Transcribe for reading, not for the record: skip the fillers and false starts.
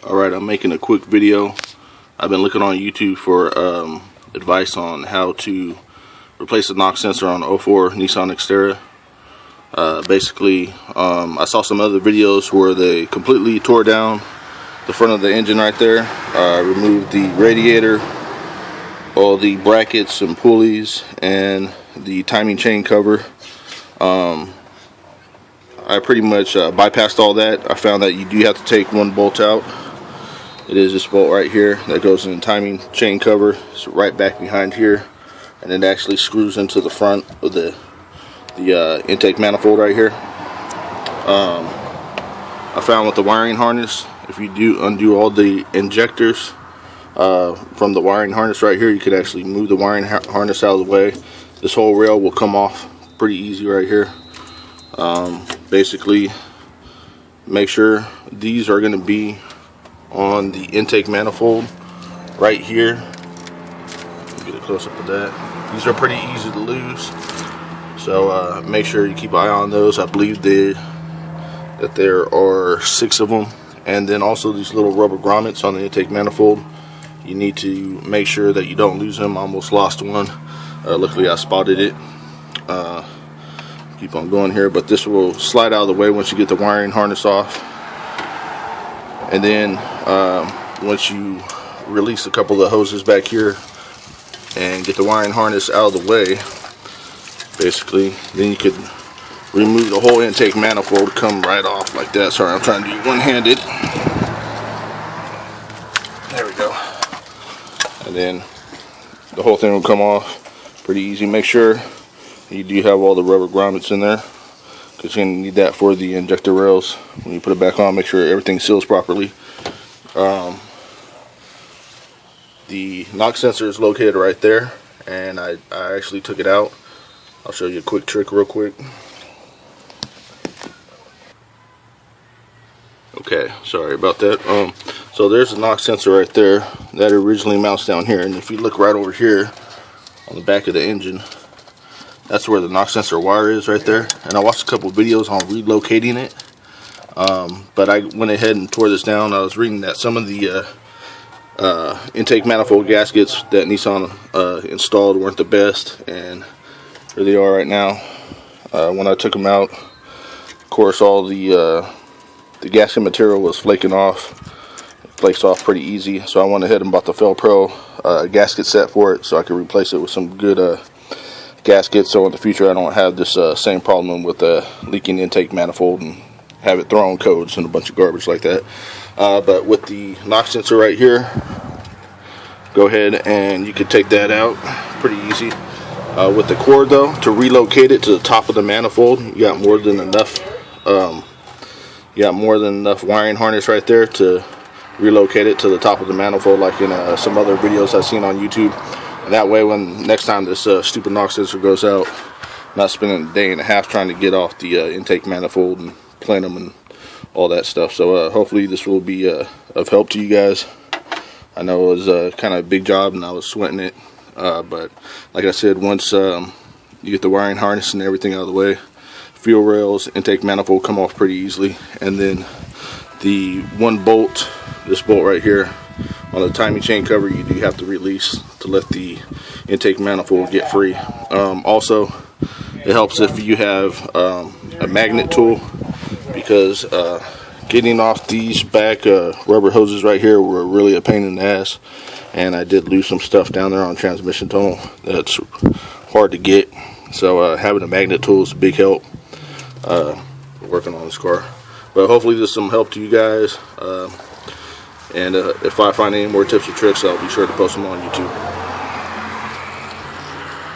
Alright, I'm making a quick video. I've been looking on YouTube for advice on how to replace the knock sensor on 04 Nissan Xterra. Basically, I saw some other videos where they completely tore down the front of the engine right there, removed the radiator, all the brackets and pulleys, and the timing chain cover. I pretty much bypassed all that. I found that you do have to take one bolt out. It is this bolt right here that goes in the timing chain cover. It's right back behind here, and it actually screws into the front of the intake manifold right here. I found with the wiring harness, if you do undo all the injectors from the wiring harness right here, you could actually move the wiring harness out of the way. This whole rail will come off pretty easy right here. Basically, make sure these are going to be on the intake manifold right here. Get a close up of that. These are pretty easy to lose, so make sure you keep an eye on those. I believe that there are 6 of them, and then also these little rubber grommets on the intake manifold. You need to make sure that you don't lose them. I almost lost one. Luckily I spotted it. Keep on going here, but this will slide out of the way once you get the wiring harness off. And then once you release a couple of the hoses back here and get the wiring harness out of the way, basically, then you could remove the whole intake manifold, come right off like that. Sorry, I'm trying to do one-handed. There we go. And then the whole thing will come off pretty easy. Make sure you do have all the rubber grommets in there, because you're going to need that for the injector rails. When you put it back on, make sure everything seals properly. The knock sensor is located right there, and I actually took it out. I'll show you a quick trick real quick. Okay, sorry about that. So there's the knock sensor right there that originally mounts down here, and if you look right over here on the back of the engine, that's where the knock sensor wire is right there. And I watched a couple videos on relocating it, but I went ahead and tore this down. I was reading that some of the intake manifold gaskets that Nissan installed weren't the best, and here they are right now. When I took them out, of course, all the gasket material was flaking off. It flakes off pretty easy, so I went ahead and bought the Pro gasket set for it, so I could replace it with some good gasket, so in the future I don't have this same problem with leaking intake manifold and have it throwing codes and a bunch of garbage like that. But with the knock sensor right here, go ahead and you can take that out pretty easy. With the cord though, to relocate it to the top of the manifold, you got more than enough wiring harness right there to relocate it to the top of the manifold, like in some other videos I've seen on YouTube. And that way, when next time this stupid knock sensor goes out, I'm not spending a day and a half trying to get off the intake manifold and plant them and all that stuff. So hopefully this will be of help to you guys. I know it was kind of a big job and I was sweating it, but like I said, once you get the wiring harness and everything out of the way, fuel rails, intake manifold come off pretty easily. And then the one bolt, this bolt right here on the timing chain cover, you do have to release to let the intake manifold get free. Also, it helps if you have a magnet tool, because getting off these back rubber hoses right here were really a pain in the ass, and I did lose some stuff down there on transmission tunnel that's hard to get. So having a magnet tool is a big help working on this car. But hopefully this is some help to you guys. And if I find any more tips or tricks, I'll be sure to post them on YouTube.